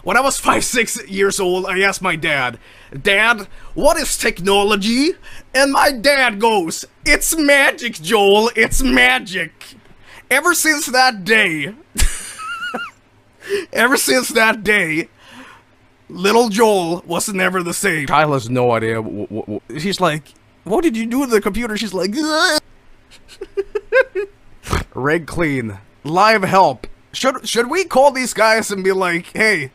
When I was 5, 6 years old, I asked my dad, "Dad, what is technology?" And my dad goes, "It's magic, Joel, it's magic." Ever since that day, little Joel was never the same. Kyle has no idea. She's like, "What did you do to the computer?" She's like, "Reg clean. Live help. Should we call these guys and be like, hey,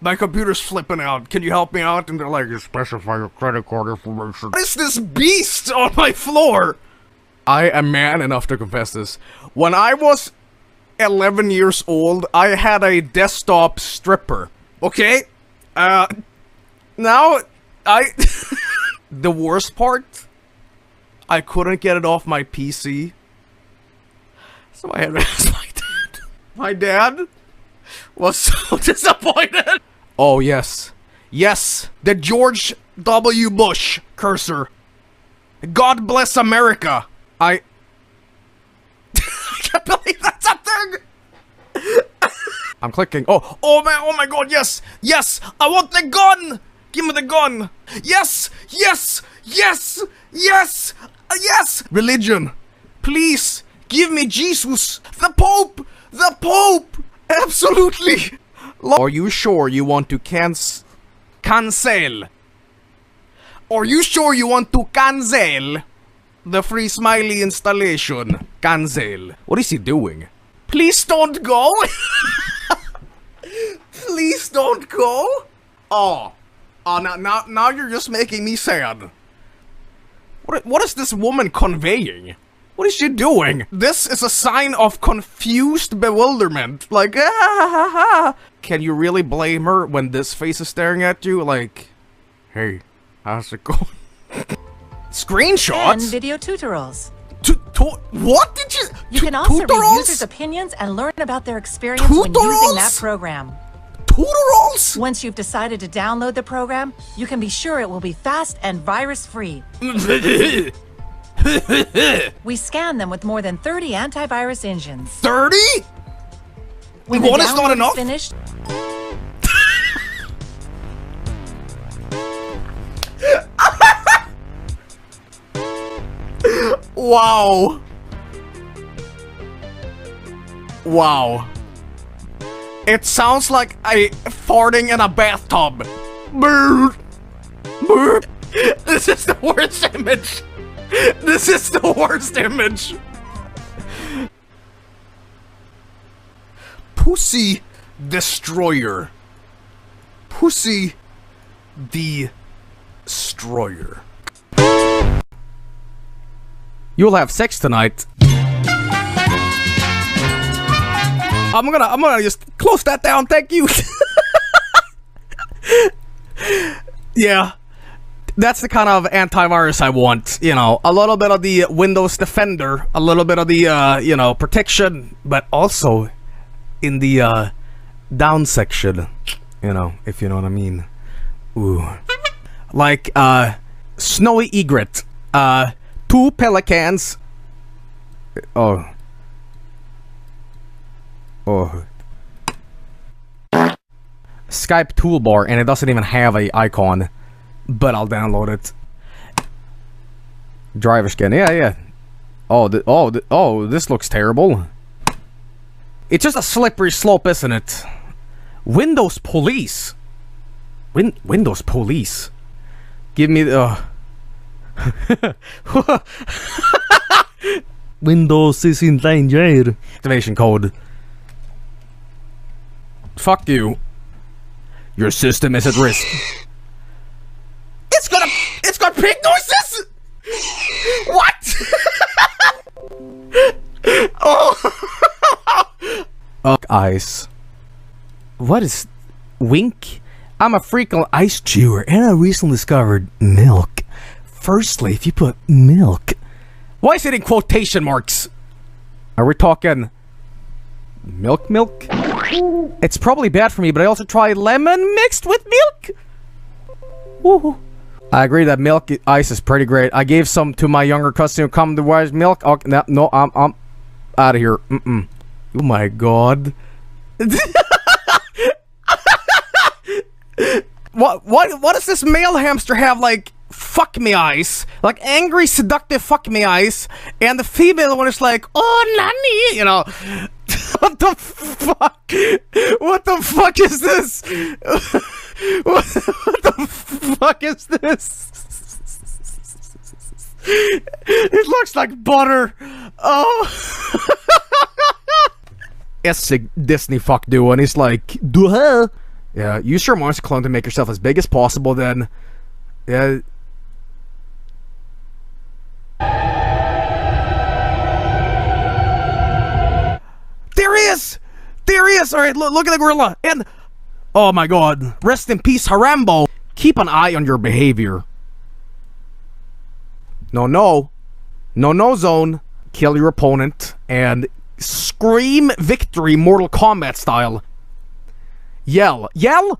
my computer's flipping out. Can you help me out?" And they're like, "You specify your credit card information." What is this beast on my floor? I am man enough to confess this. When I was 11 years old, I had a desktop stripper. Okay? Now, the worst part, I couldn't get it off my PC. So I had to ask my dad. My dad was so disappointed. Oh, yes. Yes, the George W. Bush cursor. God bless America. I can't believe that's a thing. I'm clicking. Oh my god, yes, I want the gun. Give me the gun. Yes. Religion, please give me Jesus. The Pope. Absolutely. Are you sure you want to cancel? Are you sure you want to cancel the free smiley installation? Cancel. What is he doing? Please don't go. Please don't go. Oh, now you're just making me sad. What is this woman conveying? What is she doing? This is a sign of confused bewilderment. Like, Can you really blame her when this face is staring at you? Like, hey, how's it going? Screenshots? And video tutorials. What did you... You can also read users' opinions and learn about their experience when using that program. Tutorials? Once you've decided to download the program, you can be sure it will be fast and virus-free. We scan them with more than 30 antivirus engines. 30? When the download is finished... Wow. Wow. It sounds like a farting in a bathtub. Bird. This is the worst image. This is the worst image. Pussy Destroyer. Pussy Destroyer. You'll have sex tonight. I'm gonna just close that down, thank you. Yeah. That's the kind of antivirus I want, you know, a little bit of the Windows Defender, a little bit of the, you know, protection, but also in the, down section, you know, if you know what I mean. Ooh. Like, Snowy Egret, 2 pelicans. Oh. Skype toolbar, and it doesn't even have a icon. But I'll download it. Driver scan, yeah. Oh, this looks terrible. It's just a slippery slope, isn't it? Windows Police. Windows Police. Give me the... Windows is in danger. Activation code. Fuck you. Your system is at risk. It's got pig noises! What? Oh. Ice. What is... Wink? I'm a frequent ice chewer, and I recently discovered milk. Firstly, if you put milk... Why is it in quotation marks? Are we talking... milk? It's probably bad for me, but I also try lemon mixed with milk. Woohoo. I agree that milk ice is pretty great. I gave some to my younger cousin who come to buy milk. Okay, no, I'm out of here. Oh my god. what does this male hamster have, like, fuck me eyes? Like, angry, seductive fuck me eyes. And the female one is like, oh, nanny, you know. What the fuck? What the fuck is this? What the fuck is this? It looks like butter. Oh. Essig Disney fuck duo, and he's like, duh. Yeah, use your monster clone to make yourself as big as possible, then. Yeah. There he is! There he is! Alright, look at the gorilla! And... oh my god. Rest in peace, Harambo! Keep an eye on your behavior. No, no. No, no zone. Kill your opponent, and scream victory Mortal Kombat style. Yell. Yell!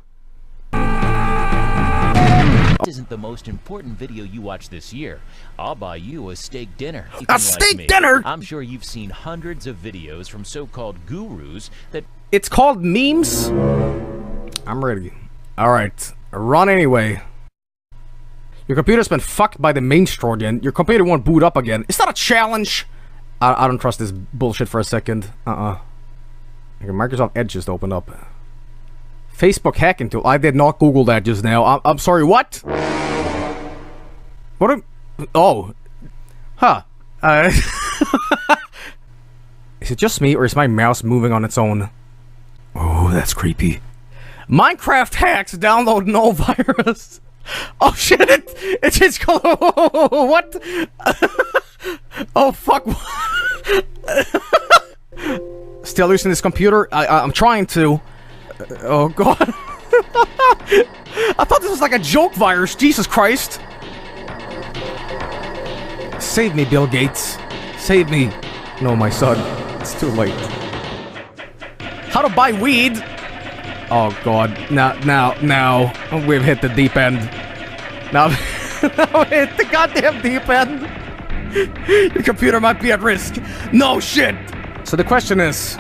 This isn't the most important video you watch this year. I'll buy you a steak dinner. A steak dinner?! I'm sure you've seen hundreds of videos from so-called gurus that... It's called memes? I'm ready. Alright. Run anyway. Your computer's been fucked by the mainstream again. Your computer won't boot up again. Is that a challenge? I don't trust this bullshit for a second. Okay, Microsoft Edge just opened up. Facebook hacking tool. I did not Google that just now. I'm sorry, what? What am... oh. Huh. Is it just me, or is my mouse moving on its own? Oh, that's creepy. Minecraft hacks, download no virus. Oh shit, it's called... what? Oh fuck. Still using this computer? I'm trying to. Oh god. I thought this was like a joke virus, Jesus Christ. Save me, Bill Gates. Save me. No, my son. It's too late. How to buy weed? Oh god. Now. We've hit the deep end. Now we hit the goddamn deep end. Your computer might be at risk. No shit! So the question is,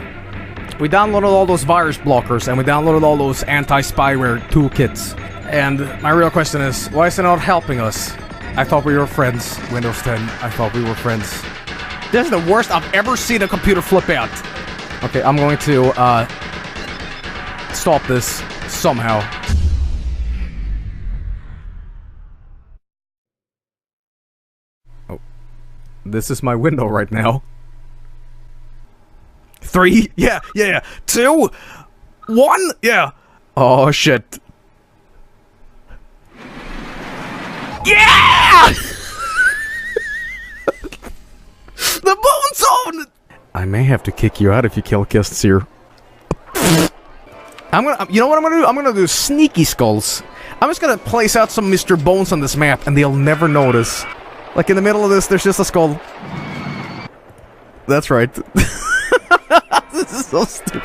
we downloaded all those virus blockers and we downloaded all those anti-spyware toolkits. And my real question is, why is it not helping us? I thought we were friends, Windows 10. I thought we were friends. This is the worst I've ever seen a computer flip out. Okay, I'm going to, stop this somehow. Oh. This is my window right now. 3? Yeah. 2? 1? Yeah. Oh, shit. Yeah! The bone zone! I may have to kick you out if you kill Kists here. You know what I'm gonna do? I'm gonna do sneaky skulls. I'm just gonna place out some Mr. Bones on this map and they'll never notice. Like in the middle of this, there's just a skull. That's right. This is so stupid.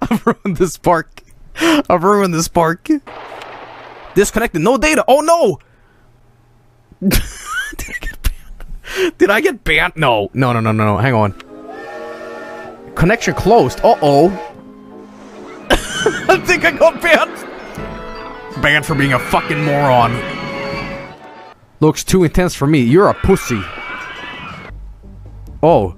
I've ruined this park. I've ruined this park. Disconnected. No data. Oh no! Did I get banned? Did I get banned? No. No. Hang on. Connection closed. Uh-oh. I think I got banned. Banned for being a fucking moron. Looks too intense for me. You're a pussy. Oh.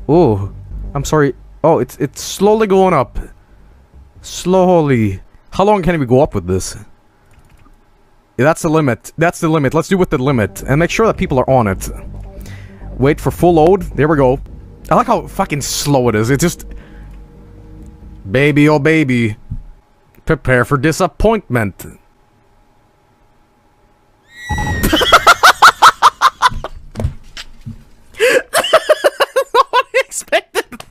Oh. I'm sorry. Oh, it's slowly going up. Slowly. How long can we go up with this? Yeah, that's the limit. That's the limit. Let's do with the limit. And make sure that people are on it. Wait for full load. There we go. I like how fucking slow it is. It just... Baby, oh baby. Prepare for disappointment. Nobody expected.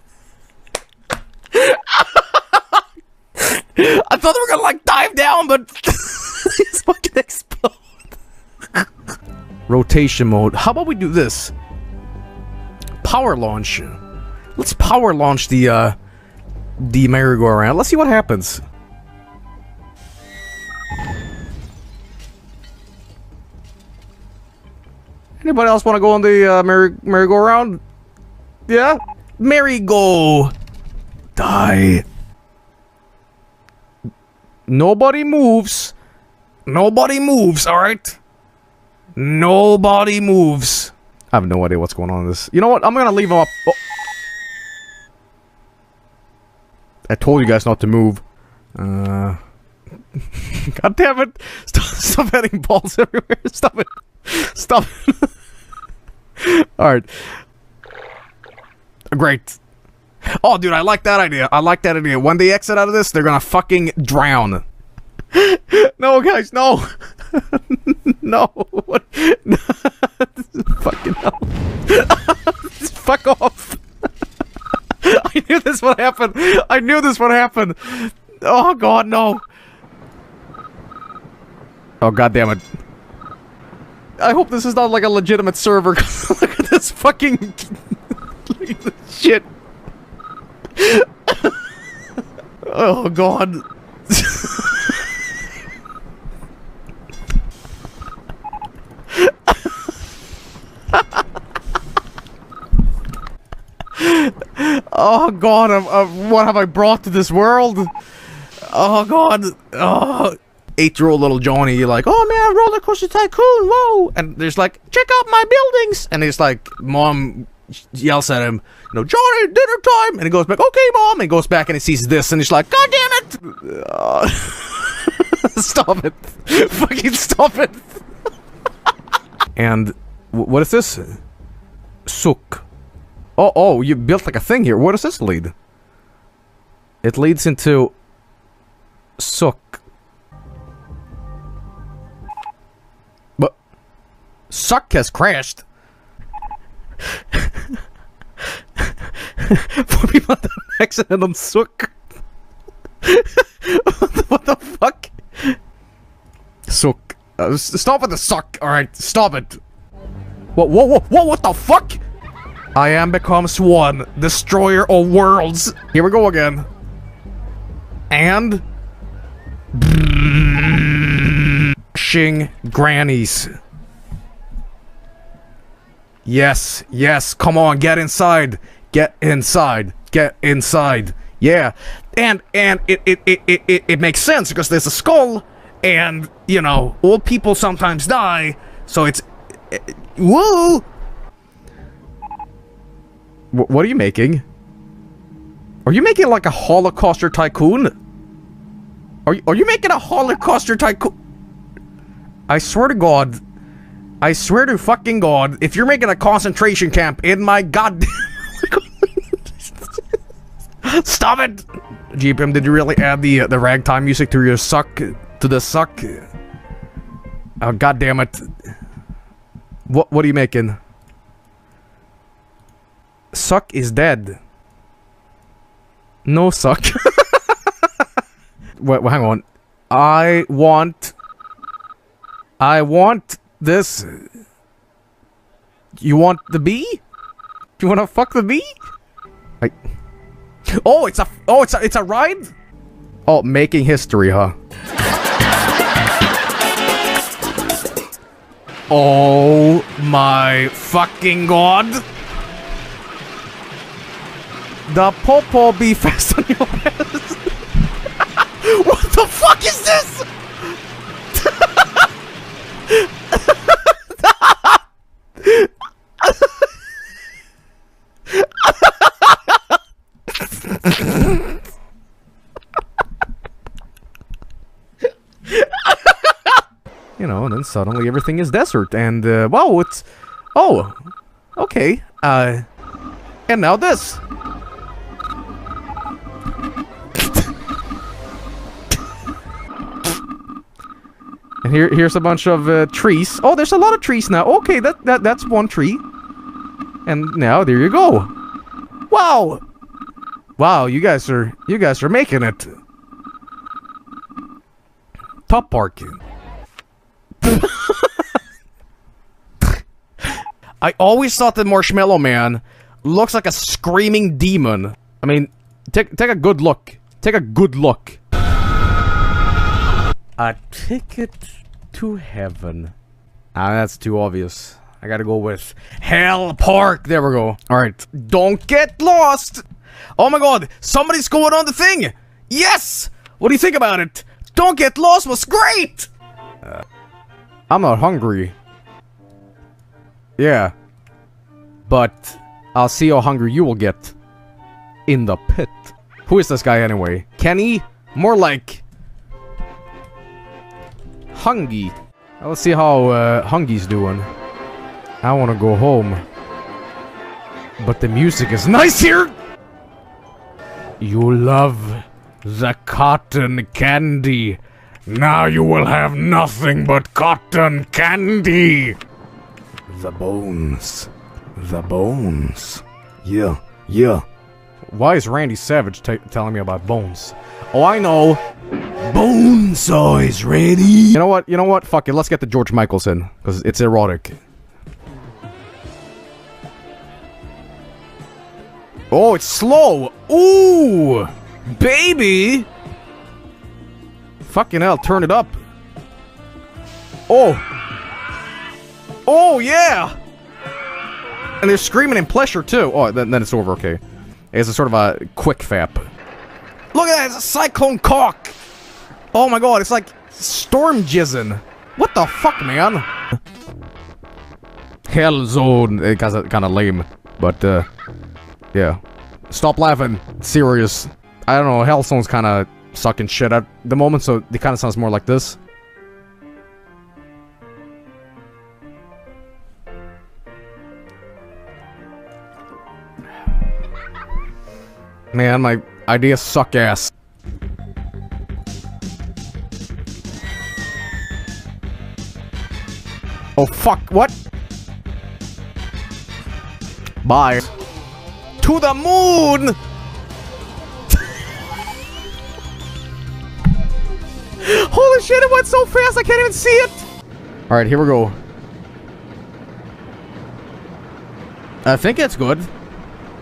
I thought they were gonna like dive down, but it's fucking explode. Rotation mode. How about we do this? Power launch. Let's power launch the merry-go-round. Let's see what happens. Anybody else want to go on the merry-go-round? Yeah? Merry-go! Die. Nobody moves. Nobody moves, alright? Nobody moves. I have no idea what's going on in this. You know what? I'm gonna leave him up. Oh. I told you guys not to move. God damn it! Stop hitting balls everywhere. Stop it. Stop it. Alright. Great. Oh, dude, I like that idea. I like that idea. When they exit out of this, they're gonna fucking drown. No, guys, no. No. What? Fucking hell. Fuck off. I knew this would happen. I knew this would happen. Oh, God, no. Oh, God damn it. I hope this is not like a legitimate server. Look at this fucking... Look at this shit. Oh, God. Oh, God, what have I brought to this world? Oh, God. Oh. 8-year-old little Johnny, you're like, oh, man, roller coaster tycoon, whoa. And there's like, check out my buildings. And he's like, Mom yells at him, you know, Johnny, dinner time. And he goes back, okay, Mom. And he goes back and he sees this and he's like, God damn it. Stop it. Fucking stop it. And what is this? Suk. Oh, you built like a thing here. Where does this lead? It leads into Suk. But Suck has crashed. For people that had an accident on Suk. What the fuck? Suk. Stop with the suck. Alright, stop it. Whoa, what the fuck? I am become Swan, destroyer of worlds. Here we go again. And... Shing grannies. Yes, come on, get inside. Get inside. Get inside. Yeah. And it makes sense because there's a skull and, you know, old people sometimes die, so it's... Whoa! What are you making? Are you making like a Holocauster tycoon? Are you making a Holocauster tycoon? I swear to God. I swear to fucking God, if you're making a concentration camp in my goddamn... Stop it! GPM, did you really add the ragtime music to your suck? To the suck? Oh, God damn it. What are you making? Suck is dead. No suck. Wait, hang on. I want this. You want the bee? Do you want to fuck the bee? It's a ride? Oh, making history, huh? Oh my fucking God. The popo be fast on your ass. What the fuck is this? You know, and then suddenly everything is desert, and, wow, it's... Oh, okay, and now this. And here's a bunch of, trees. Oh, there's a lot of trees now. Okay, that's one tree. And now, there you go. Wow! Wow, you guys are making it. Top parking. I always thought that Marshmallow Man looks like a screaming demon. I mean, take a good look. Take a good look. A ticket to heaven. Ah, that's too obvious. I gotta go with Hell Park. There we go. Alright. Don't get lost! Oh my god, somebody's going on the thing! Yes! What do you think about it? Don't get lost was great! I'm not hungry. Yeah. But I'll see how hungry you will get. In the pit. Who is this guy anyway? Kenny? More like... Hungy. Let's see how Hungy's doing. I want to go home. But the music is nice here! You love the cotton candy. Now you will have nothing but cotton candy. The bones. The bones. Yeah, yeah. Why is Randy Savage telling me about bones? Oh, I know. Bonesaw is ready. You know what? You know what? Fuck it. Let's get the George Michaels in. Because it's erotic. Oh, it's slow. Ooh. Baby. Fucking hell. Turn it up. Oh. Oh, yeah. And they're screaming in pleasure, too. Oh, then it's over. Okay. It's a sort of a quick fap. Look at that. It's a cyclone cock. Oh my god. It's like storm jizzing. What the fuck, man? Hell zone. It's kind of lame. But, yeah. Stop laughing. Serious. I don't know. Hell zone's kind of sucking shit at the moment, so it kind of sounds more like this. Man, my ideas suck ass. Oh fuck, what? Bye. To the moon! Holy shit, it went so fast I can't even see it! Alright, here we go. I think it's good.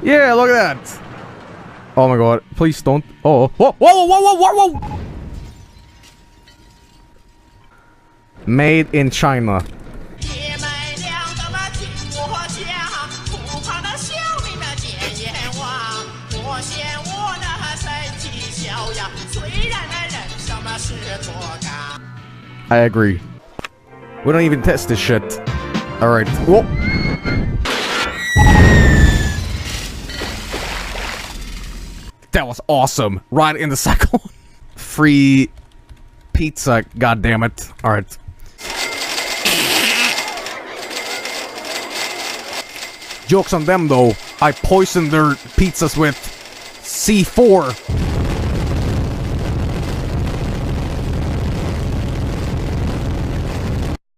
Yeah, look at that. Oh my god, please don't. Oh, whoa, whoa, whoa, whoa, whoa, whoa! Made in China. I agree. We don't even test this shit. Alright. Whoa! That was awesome. Right in the cycle. Free pizza, goddammit. Alright. Jokes on them though. I poisoned their pizzas with C4.